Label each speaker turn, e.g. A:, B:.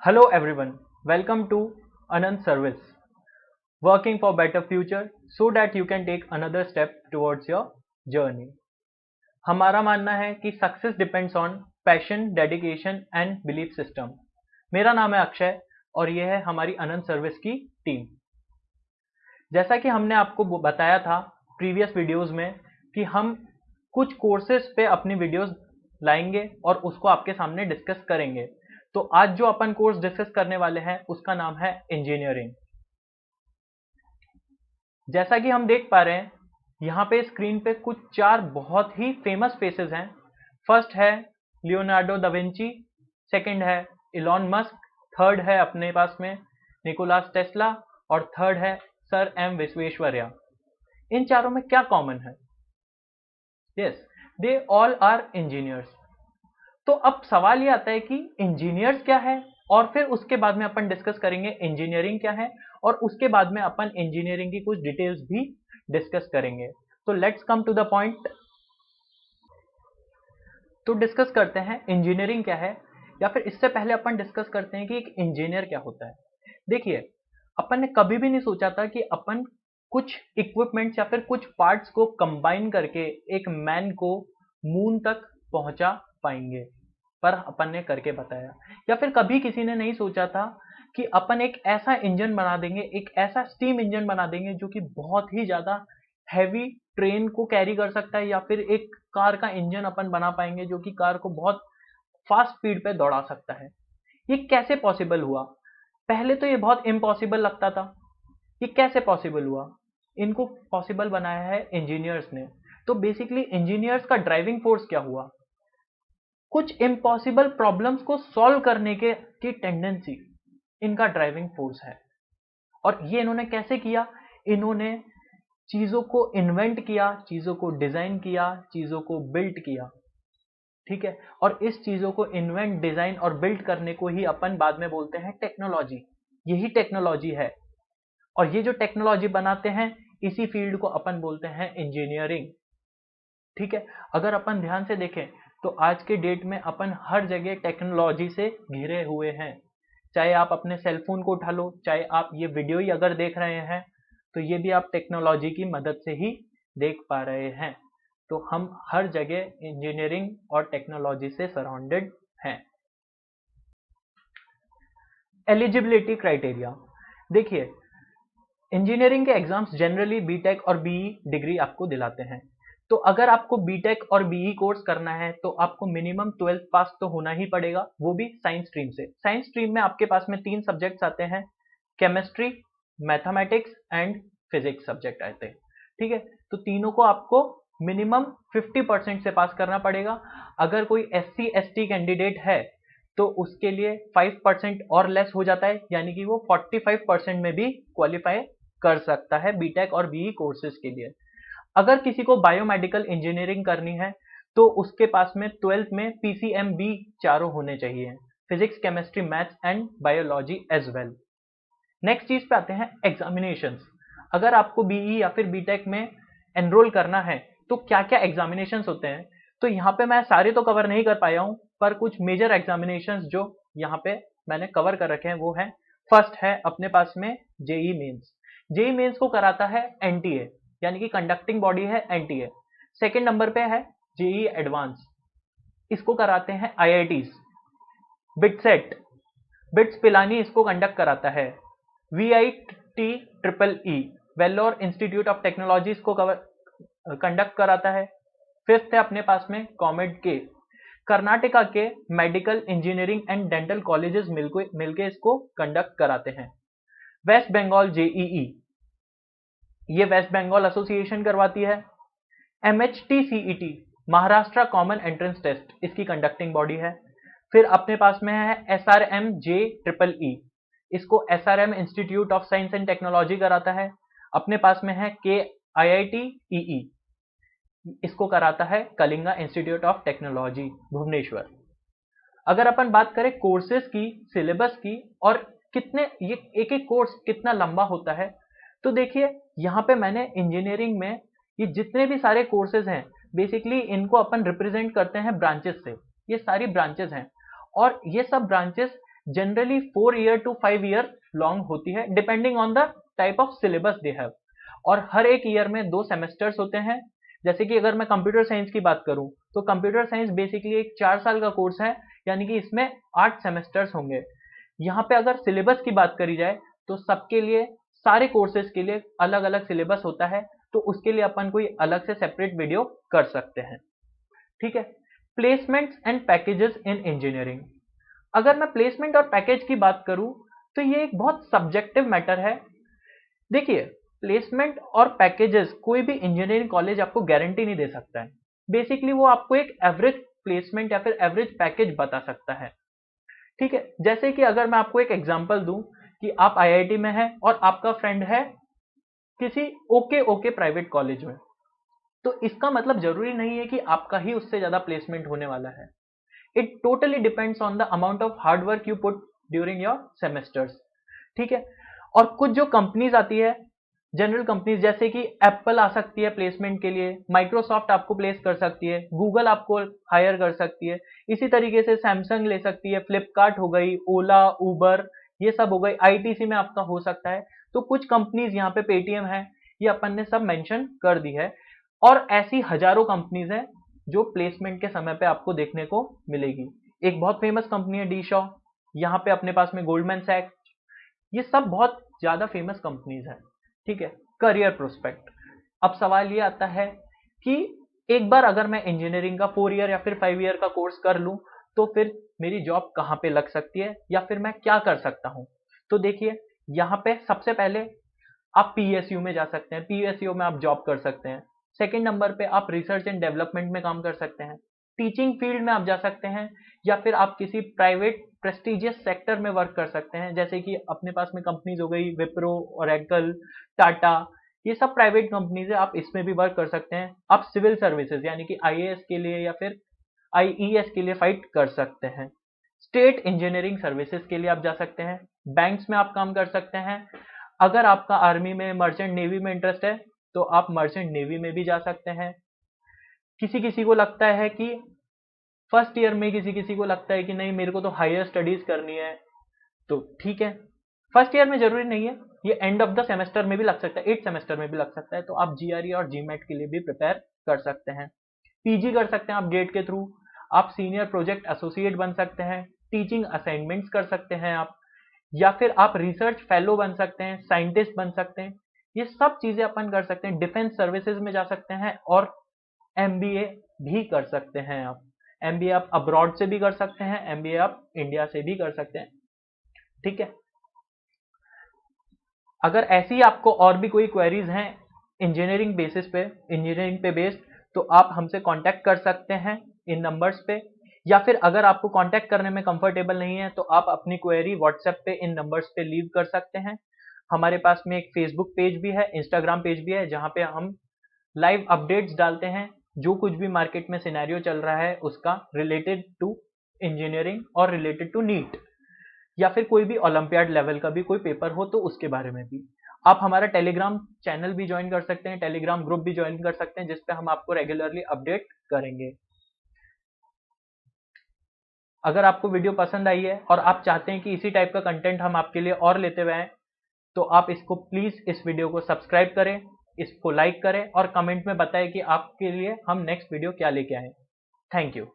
A: Hello everyone, welcome to Anand Service, working for better future so that you can take another step towards your journey. हमारा मानना है कि success depends on passion, dedication and belief system. मेरा नाम है अक्षय और यह है हमारी अनंत सर्विस की टीम। जैसा कि हमने आपको बताया था प्रीवियस वीडियोस में कि हम कुछ कोर्सेज पे अपनी वीडियोस लाएंगे और उसको आपके सामने डिस्कस करेंगे। तो आज जो अपन कोर्स डिस्कस करने वाले हैं उसका नाम है इंजीनियरिंग। जैसा कि हम देख पा रहे हैं यहाँ पे स्क्रीन पे कुछ चार बहुत ही फेमस फेसेस हैं। फर्स्ट है लियोनार्डो दा विंची, सेकंड है इलॉन मस्क, थर्ड है अपने पास में निकोलस टेस्ला और थर्ड है सर एम विश्वेश्वरैया। इन चारों में क्या कॉमन है? Yes, they all are engineers. तो अब सवाल ये आता है कि इंजीनियर्स क्या है, और फिर उसके बाद में अपन डिस्कस करेंगे इंजीनियरिंग क्या है, और उसके बाद में अपन इंजीनियरिंग की कुछ डिटेल्स भी डिस्कस करेंगे। तो let's come to the point. तो डिस्कस करते हैं इंजीनियरिंग क्या है, या फिर इससे पहले अपन डिस्कस करते हैं कि एक इंजीनियर क्या होता है। देखिए, अपन ने कभी भी नहीं सोचा था कि अपन कुछ इक्विपमेंट्स या फिर कुछ पार्ट्स को कंबाइन करके एक मैन को मून तक पहुंचा पाएंगे, पर अपन ने करके बताया। या फिर कभी किसी ने नहीं सोचा था कि अपन एक ऐसा इंजन बना देंगे, एक ऐसा स्टीम इंजन बना देंगे जो कि बहुत ही ज्यादा हैवी ट्रेन को कैरी कर सकता है, या फिर एक कार का इंजन अपन बना पाएंगे जो कि कार को बहुत फास्ट स्पीड पे दौड़ा सकता है। ये कैसे पॉसिबल हुआ? पहले तो ये बहुत इम्पॉसिबल लगता था। ये कैसे पॉसिबल हुआ? इनको पॉसिबल बनाया है इंजीनियर्स ने। तो बेसिकली इंजीनियर्स का ड्राइविंग फोर्स क्या हुआ? कुछ इम्पॉसिबल प्रॉब्लम्स को सॉल्व करने की टेंडेंसी इनका ड्राइविंग फोर्स है। और ये इन्होंने कैसे किया? इन्होंने चीजों को इन्वेंट किया, चीजों को डिजाइन किया, चीजों को बिल्ड किया। ठीक है, और इस चीजों को इन्वेंट, डिजाइन और बिल्ड करने को ही अपन बाद में बोलते हैं टेक्नोलॉजी। यही टेक्नोलॉजी है, और ये जो टेक्नोलॉजी बनाते हैं इसी फील्ड को अपन बोलते हैं इंजीनियरिंग। ठीक है, अगर अपन ध्यान से देखें तो आज के डेट में अपन हर जगह टेक्नोलॉजी से घिरे हुए हैं। चाहे आप अपने सेलफोन को उठा लो, चाहे आप ये वीडियो ही अगर देख रहे हैं तो ये भी आप टेक्नोलॉजी की मदद से ही देख पा रहे हैं। तो हम हर जगह इंजीनियरिंग और टेक्नोलॉजी से सराउंडेड हैं। एलिजिबिलिटी क्राइटेरिया देखिए, इंजीनियरिंग के एग्जाम्स जनरली बीटेक और बीई डिग्री आपको दिलाते हैं। तो अगर आपको बीटेक और बीई कोर्स करना है तो आपको मिनिमम 12th पास तो होना ही पड़ेगा, वो भी साइंस स्ट्रीम से। साइंस स्ट्रीम में आपके पास में 3 सब्जेक्ट्स आते हैं, chemistry, mathematics and physics subject आते हैं। ठीक है, तो तीनों को आपको मिनिमम 50% से पास करना पड़ेगा। अगर कोई SC ST कैंडिडेट है तो उसके लिए 5% और लेस हो जाता है, यानी कि वो 45% में भी क्वालिफाई कर सकता है बीटेक और बीई कोर्सेज के लिए। अगर किसी को बायोमेडिकल इंजीनियरिंग करनी है तो उसके पास में 12th में PCMB चारों होने चाहिए, physics, chemistry, maths and biology as well. Next चीज पे आते हैं एग्जामिनेशंस। अगर आपको बीई या फिर बीटेक में एनरोल करना है तो क्या क्या एग्जामिनेशंस होते हैं? तो यहाँ पे मैं सारे तो कवर नहीं कर पाया हूँ, पर कुछ मेजर एग्जामिनेशंस जो यहाँ पे मैंने कवर कर रखे हैं वो है, फर्स्ट है अपने पास में जेई मेंस। जेई मेंस को कराता है एनटीए, यानी कि कंडक्टिंग बॉडी है एनटीए। सेकंड नंबर पे है जेई एडवांस, इसको कराते हैं आईआईटीज। बिटसेट, बिट्स पिलानी इसको कंडक्ट कराता है। VIT Vellore institute of technology इसको कंडक्ट कराता है। फिफ्थ है अपने पास में कॉमेड के, कर्नाटका के medical, engineering and dental colleges मिलके इसको कंडक्ट कराते हैं। वेस्ट बंगाल जेईई, ये वेस्ट बंगाल एसोसिएशन करवाती है। MHTCET, Maharashtra common entrance test, इसकी कंडक्टिंग बॉडी है। फिर अपने पास में है SRMJEEE, इसको SRM institute of science and technology कराता है। अपने पास में है KIITEE, इसको कराता है Kalinga institute of technology Bhubaneswar. अगर अपन बात करें कोर्सेज की, सिलेबस की, और कितने ये एक एक कोर्स कितना लंबा होता है, तो देखिए यहाँ पे मैंने इंजीनियरिंग में ये जितने भी सारे कोर्सेज हैं बेसिकली इनको अपन रिप्रेजेंट करते हैं ब्रांचेस से। ये सारी ब्रांचेस हैं और ये सब branches generally 4 year to 5 year long होती है, depending on the type of syllabus they have. और हर एक ईयर में 2 सेमेस्टर्स होते हैं। जैसे कि अगर मैं कंप्यूटर साइंस की बात करूं तो कंप्यूटर साइंस बेसिकली एक 4 साल का कोर्स है, यानी कि इसमें 8 सेमेस्टर्स होंगे। यहाँ पे अगर सिलेबस की बात करी जाए तो सबके लिए, सारे कोर्सेज के लिए अलग अलग सिलेबस होता है, तो उसके लिए अपन कोई अलग से सेपरेट वीडियो कर सकते हैं। ठीक है। Placements and packages in engineering. अगर मैं प्लेसमेंट और पैकेज की बात करूं तो ये एक बहुत सब्जेक्टिव मैटर है। देखिए, प्लेसमेंट और पैकेजेस कोई भी इंजीनियरिंग कॉलेज आपको गारंटी नहीं दे सकता है। बेसिकली वो आपको एक एवरेज प्लेसमेंट या फिर एवरेज पैकेज बता सकता है। ठीक है। जैसे कि अगर मैं आपको एक एग्जांपल दूं कि आप आईआईटी में हैं और आपका फ्रेंड है किसी ओके प्राइवेट कॉलेज में, तो इसका मतलब जरूरी नहीं है कि आपका ही उससे ज्यादा प्लेसमेंट होने वाला है। It totally depends on the amount of hard work you put during your semesters. ठीक है। और कुछ जो कंपनीज आती है, जनरल कंपनीज, जैसे कि एप्पल आ सकती है प्लेसमेंट के लिए, माइक्रोसॉफ्ट आपको प्लेस कर सकती है, गूगल आपको हायर कर सकती है, इसी तरीके से सैमसंग ले सकती है, फ्लिपकार्ट हो गई, ओला, उबर, ये सब हो गई, आईटीसी में आपका हो सकता है। तो कुछ कंपनीज, यहाँ पे पेटीएम है, ये अपन ने सब मेंशन कर दी है। और ऐसी हजारों कंपनीज हैं जो प्लेसमेंट के समय पे आपको देखने को मिलेगी। एक बहुत फेमस कंपनी है डी शॉ, यहाँ पे अपने पास में गोल्डमैन सैक्स, ये सब बहुत ज्यादा फेमस कंपनीज हैं। ठीक है। Career prospect. अब सवाल ये आता है कि एक बार अगर मैं इंजीनियरिंग का 4 ईयर या फिर 5 ईयर का कोर्स कर लूं तो फिर मेरी जॉब कहां पे लग सकती है या फिर मैं क्या कर सकता हूं। तो देखिए, यहाँ पे सबसे पहले आप पीएसयू में जा सकते हैं, पीएसयू में आप जॉब कर सकते हैं। सेकंड नंबर पे आप रिसर्च एंड डेवलपमेंट में काम कर सकते हैं, टीचिंग फील्ड में आप जा सकते हैं, या फिर आप किसी प्राइवेट प्रेस्टिजियस सेक्टर में वर्क कर सकते हैं, जैसे कि अपने पास में कंपनीज हो गई विप्रो, ओरेकल, टाटा, ये सब प्राइवेट कंपनीज है, आप इसमें भी वर्क कर सकते हैं। आप सिविल सर्विसेज यानी कि आईएएस के लिए या फिर आईईएस के लिए फाइट कर सकते हैं। स्टेट इंजीनियरिंग सर्विसेज के लिए आप जा सकते हैं, बैंक्स में आप काम कर सकते हैं। अगर आपका आर्मी में, मर्चेंट नेवी में इंटरेस्ट है तो आप मर्चेंट नेवी में भी जा सकते हैं। किसी किसी को लगता है कि फर्स्ट ईयर में, किसी किसी को लगता है कि नहीं मेरे को तो हायर स्टडीज करनी है, तो ठीक है, फर्स्ट ईयर में जरूरी नहीं है, ये एंड ऑफ द सेमेस्टर में भी लग सकता है, 8 सेमेस्टर में भी लग सकता है, तो आप जीआरई और जीमेट के लिए भी प्रिपेयर कर सकते हैं। पीजी कर सकते हैं आप गेट के थ्रू, आप सीनियर प्रोजेक्ट एसोसिएट बन सकते हैं, टीचिंग असाइनमेंट्स कर सकते हैं आप, या फिर आप रिसर्च फेलो बन सकते हैं, साइंटिस्ट बन सकते हैं, ये सब चीजें अपन कर सकते हैं। डिफेंस सर्विसेज में जा सकते हैं और एमबीए भी कर सकते हैं आप। एमबीए आप अब्रॉड से भी कर सकते हैं, एमबीए आप इंडिया से भी कर सकते हैं। ठीक है। अगर ऐसी आपको और भी कोई क्वेरीज हैं इंजीनियरिंग बेसिस पे, इंजीनियरिंग पे बेस्ड, तो आप हमसे कांटेक्ट कर सकते हैं इन नंबर्स पे, या फिर अगर आपको कांटेक्ट करने में कंफर्टेबल नहीं है तो आप अपनी क्वेरी व्हाट्सएप पे इन नंबर्स पे लीव कर सकते हैं। हमारे पास में एक फेसबुक पेज भी है, इंस्टाग्राम पेज भी है, जहां पे हम लाइव अपडेट्स डालते हैं, जो कुछ भी मार्केट में सिनेरियो चल रहा है उसका, रिलेटेड टू इंजीनियरिंग और रिलेटेड टू नीट, या फिर कोई भी ओलंपियाड लेवल का भी कोई पेपर हो तो उसके बारे में भी। आप हमारा टेलीग्राम चैनल भी ज्वाइन कर सकते हैं, टेलीग्राम ग्रुप भी ज्वाइन कर सकते हैं, जिसपे हम आपको रेगुलरली अपडेट करेंगे। अगर आपको वीडियो पसंद आई है और आप चाहते हैं कि इसी टाइप का कंटेंट हम आपके लिए और लेते हुए आए, तो आप इसको प्लीज, इस वीडियो को सब्सक्राइब करें, इसको लाइक करें और कमेंट में बताएं कि आपके लिए हम नेक्स्ट वीडियो क्या लेके आए। Thank you.